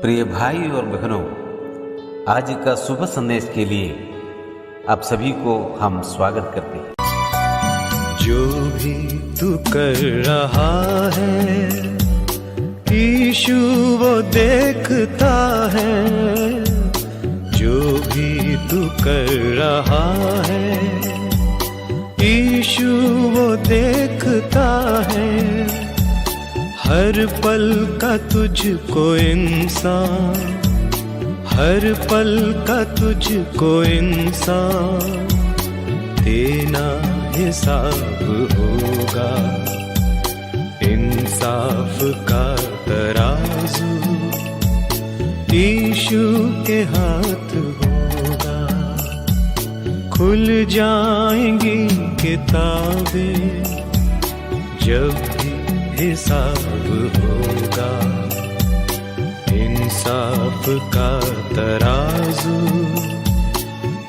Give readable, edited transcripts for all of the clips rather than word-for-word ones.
प्रिय भाई और बहनों, आज का शुभ संदेश के लिए आप सभी को हम स्वागत करते हैं। जो भी तू कर रहा है यीशु वो देखता है। जो भी तू कर रहा है यीशु वो देखता है। हर पल का तुझको इंसान, हर पल का तुझको इंसान देना हिसाब होगा। इंसाफ का तराजू यीशु के हाथ होगा। खुल जाएंगी किताबें जब भी हिसाब होगा। इंसाफ का तराजू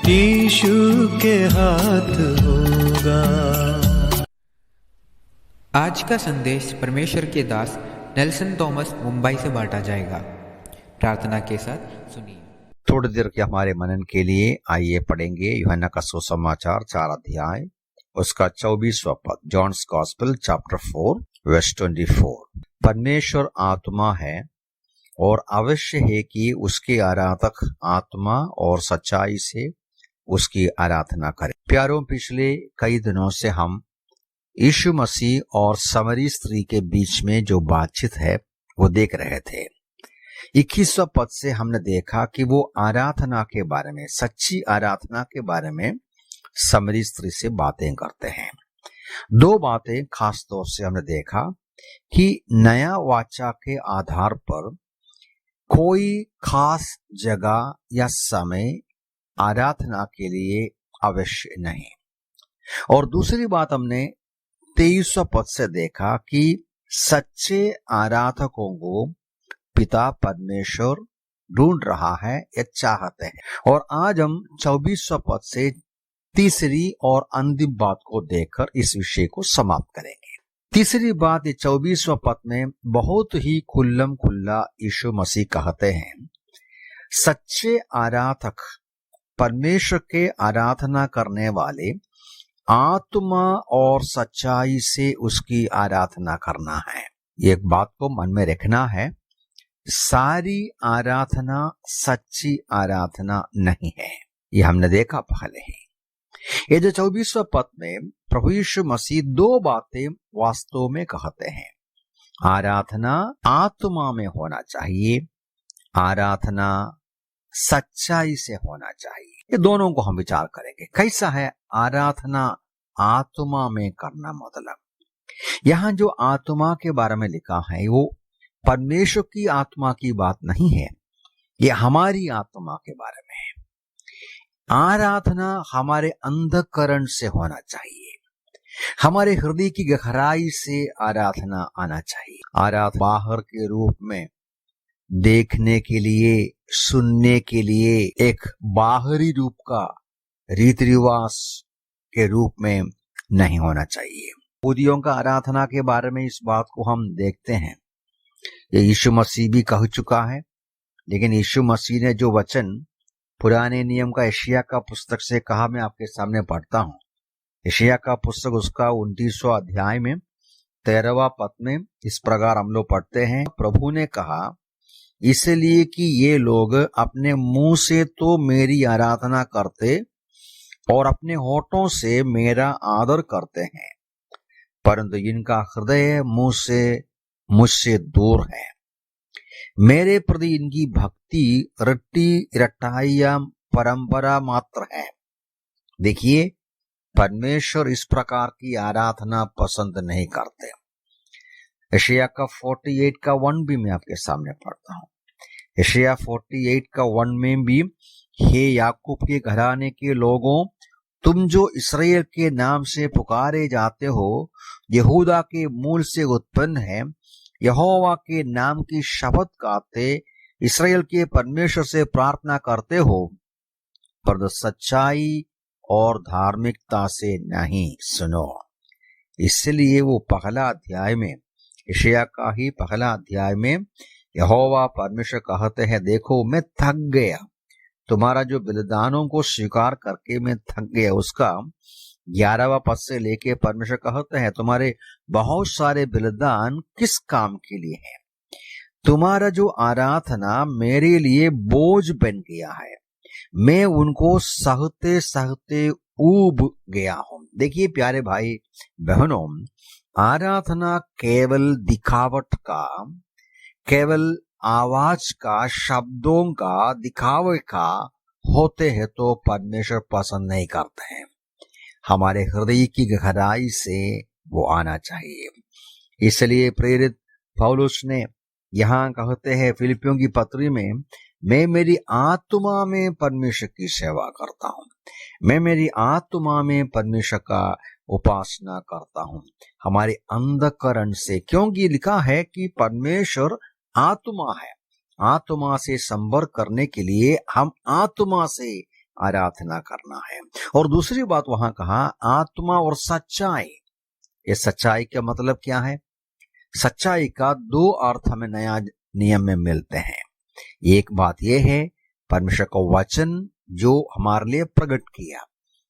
यीशु के हाथ होगा। आज का संदेश परमेश्वर के दास नेल्सन थॉमस मुंबई से बांटा जाएगा। प्रार्थना के साथ सुनिए। थोड़ी देर के हमारे मनन के लिए आइए पढ़ेंगे यूहन्ना का सुसमाचार 4 अध्याय उसका 24वां पद। John's gospel chapter 4 verse 24। परमेश्वर आत्मा है और अवश्य है कि उसके आराधक आत्मा और सच्चाई से उसकी आराधना करें। प्यारों, पिछले कई दिनों से हम यीशु मसीह और समरी स्त्री के बीच में जो बातचीत है वो देख रहे थे। 21वां पद से हमने देखा कि वो आराधना के बारे में, सच्ची आराधना के बारे में समरी स्त्री से बातें करते हैं। 2 बातें खास तौर से हमने देखा कि नया वाचा के आधार पर कोई खास जगह या समय आराधना के लिए अवश्य नहीं। और दूसरी बात हमने 23वां पद से देखा कि सच्चे आराधकों को पिता परमेश्वर ढूंढ रहा है या चाहते हैं। और आज हम 24वां पद से तीसरी और अंतिम बात को देखकर इस विषय को समाप्त करेंगे। तीसरी बात, 24वां पद में बहुत ही खुल्लम खुल्ला यीशु मसीह कहते हैं, सच्चे आराधक परमेश्वर के आराधना करने वाले आत्मा और सच्चाई से उसकी आराधना करना है। एक बात को मन में रखना है, सारी आराधना सच्ची आराधना नहीं है। ये हमने देखा पहले ही। ये जो 24वां पद में प्रभु यीशु मसीह 2 बातें वास्तव में कहते हैं। आराधना आत्मा में होना चाहिए, आराधना सच्चाई से होना चाहिए। ये दोनों को हम विचार करेंगे। कैसा है आराधना आत्मा में करना? मतलब यहाँ जो आत्मा के बारे में लिखा है वो परमेश्वर की आत्मा की बात नहीं है, ये हमारी आत्मा के बारे में है। आराधना हमारे अंतःकरण से होना चाहिए, हमारे हृदय की गहराई से आराधना आना चाहिए। आराधना बाहर के रूप में, देखने के लिए, सुनने के लिए एक बाहरी रूप का रीति रिवाज के रूप में नहीं होना चाहिए। यहूदियों का आराधना के बारे में इस बात को हम देखते हैं, ये यीशु मसीह भी कह चुका है। लेकिन यीशु मसीह ने जो वचन पुराने नियम का यशायाह का पुस्तक से कहा, मैं आपके सामने पढ़ता हूँ। यशायाह का पुस्तक उसका 29वां अध्याय में 13वां पद में इस प्रकार हम लोग पढ़ते हैं, प्रभु ने कहा, इसलिए कि ये लोग अपने मुंह से तो मेरी आराधना करते और अपने होठों से मेरा आदर करते हैं, परंतु इनका हृदय मुझसे दूर है। मेरे प्रति इनकी भक्ति रट्टी रटाइया परंपरा मात्र है। देखिए, परमेश्वर इस प्रकार की आराधना पसंद नहीं करते। यशायाह का 48 का 1 भी मैं आपके सामने पढ़ता हूँ। यशायाह 48 का 1 में भी, हे याकूब के घराने के लोगों, तुम जो इसराइल के नाम से पुकारे जाते हो, यहूदा के मूल से उत्पन्न है, यहोवा के नाम की शपथ गाते, इसराइल के परमेश्वर से प्रार्थना करते हो, पर सच्चाई और धार्मिकता से नहीं। सुनो, इसलिए वो पहला अध्याय में, यशायाह का ही पहला अध्याय में यहोवा परमेश्वर कहते हैं, देखो मैं थक गया, तुम्हारा जो बलिदानों को स्वीकार करके मैं थक गया। उसका 11वां पद से लेके परमेश्वर कहते हैं, तुम्हारे बहुत सारे बलिदान किस काम के लिए है? तुम्हारा जो आराधना मेरे लिए बोझ बन गया है, मैं उनको सहते सहते ऊब गया हूं। देखिए प्यारे भाई बहनों, आराधना केवल दिखावट का, केवल आवाज का, शब्दों का, दिखावे का होते हैं तो परमेश्वर पसंद नहीं करते हैं। हमारे हृदय की गहराई से वो आना चाहिए। इसलिए प्रेरित पौलुस ने यहाँ कहते हैं फिलिपियों की पत्री में, मैं मेरी आत्मा में परमेश्वर की सेवा करता हूँ, मैं मेरी आत्मा में परमेश्वर का उपासना करता हूँ, हमारे अंधकरण से। क्योंकि लिखा है कि परमेश्वर आत्मा है, आत्मा से संपर्क करने के लिए हम आत्मा से आराधना करना है। और दूसरी बात वहां कहा आत्मा और सच्चाई। ये सच्चाई का मतलब क्या है? सच्चाई का 2 अर्थ हमें नया नियम में मिलते हैं। एक बात यह है परमेश्वर का वचन जो हमारे लिए प्रकट किया।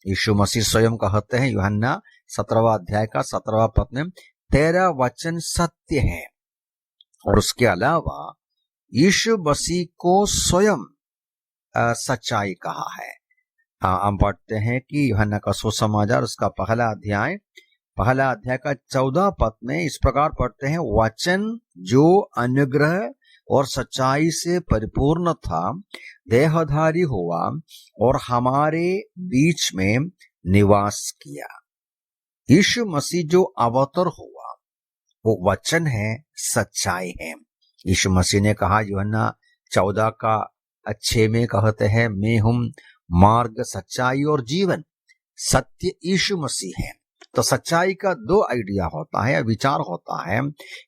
यीशु मसीह स्वयं कहते हैं यूहन्ना 17वां अध्याय का 17वां पद में, तेरा वचन सत्य है। और उसके अलावा यीशु मसीह को स्वयं सच्चाई कहा है। हम पढ़ते हैं कि यूहन्ना का सुसमाचार उसका पहला अध्याय का 14 पद में इस प्रकार पढ़ते हैं, वचन जो अनुग्रह और सच्चाई से परिपूर्ण था देहधारी हुआ और हमारे बीच में निवास किया। यीशु मसीह जो अवतार हुआ वो वचन है, सच्चाई है। यीशु मसीह ने कहा यूहन्ना 14 का 6 में कहते हैं, मैं हूं मार्ग, सच्चाई और जीवन। सत्य यीशु मसीह है। तो सच्चाई का 2 आइडिया होता है, विचार होता है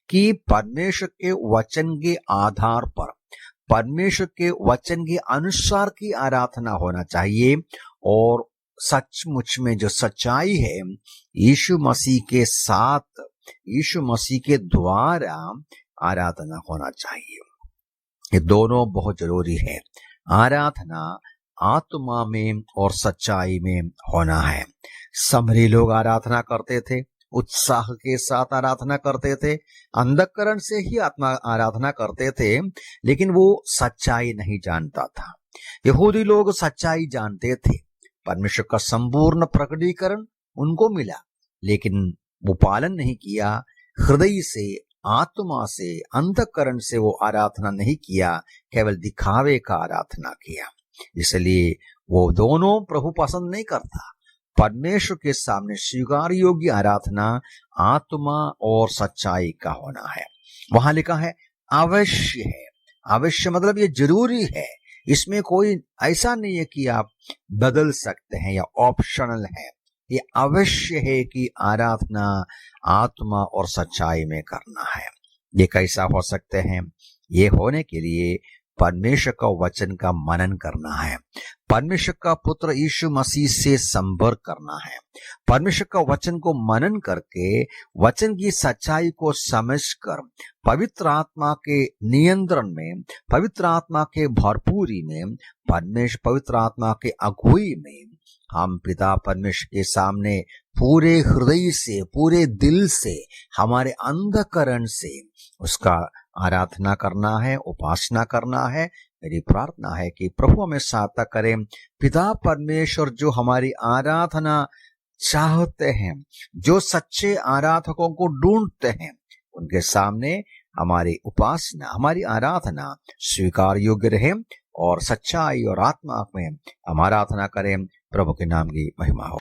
कि परमेश्वर के वचन के आधार पर, परमेश्वर के वचन के अनुसार की आराधना होना चाहिए। और सचमुच में जो सच्चाई है यीशु मसीह के साथ, यीशु मसीह के द्वारा आराधना होना चाहिए। ये दोनों बहुत जरूरी है। आराधना आत्मा में और सच्चाई में होना है। समरी लोग आराधना करते थे, उत्साह के साथ आराधना करते थे, अंधकरण से ही आत्मा आराधना करते थे, लेकिन वो सच्चाई नहीं जानता था। यहूदी लोग सच्चाई जानते थे, परमेश्वर का संपूर्ण प्रकटीकरण उनको मिला, लेकिन वो पालन नहीं किया। हृदय से, आत्मा से, अंतःकरण से वो आराधना नहीं किया, केवल दिखावे का आराधना किया। इसलिए वो दोनों प्रभु पसंद नहीं करता। परमेश्वर के सामने स्वीकार योग्य आराधना आत्मा और सच्चाई का होना है। वहां लिखा है अवश्य है। अवश्य मतलब ये जरूरी है, इसमें कोई ऐसा नहीं है कि आप बदल सकते हैं या ऑप्शनल है। ये अवश्य है कि आराधना आत्मा और सच्चाई में करना है। ये कैसा हो सकते हैं? ये होने के लिए परमेश्वर का वचन का मनन करना है, परमेश्वर का पुत्र यीशु मसीह से संपर्क करना है। परमेश्वर का वचन को मनन करके वचन की सच्चाई को समझकर पवित्र आत्मा के नियंत्रण में, पवित्र आत्मा के भरपूरी में, पवित्र आत्मा के अगुवाई में हम पिता परमेश्वर के सामने पूरे हृदय से, पूरे दिल से, हमारे अंतःकरण से उसका आराधना करना है, उपासना करना है। मेरी प्रार्थना है कि प्रभु हमें सहायता करें। पिता परमेश्वर जो हमारी आराधना चाहते हैं, जो सच्चे आराधकों को ढूंढते हैं, उनके सामने हमारी उपासना, हमारी आराधना स्वीकार योग्य रहे और सच्चाई और आत्मा में हम आराधना करें। प्रभु के नाम की महिमा हो।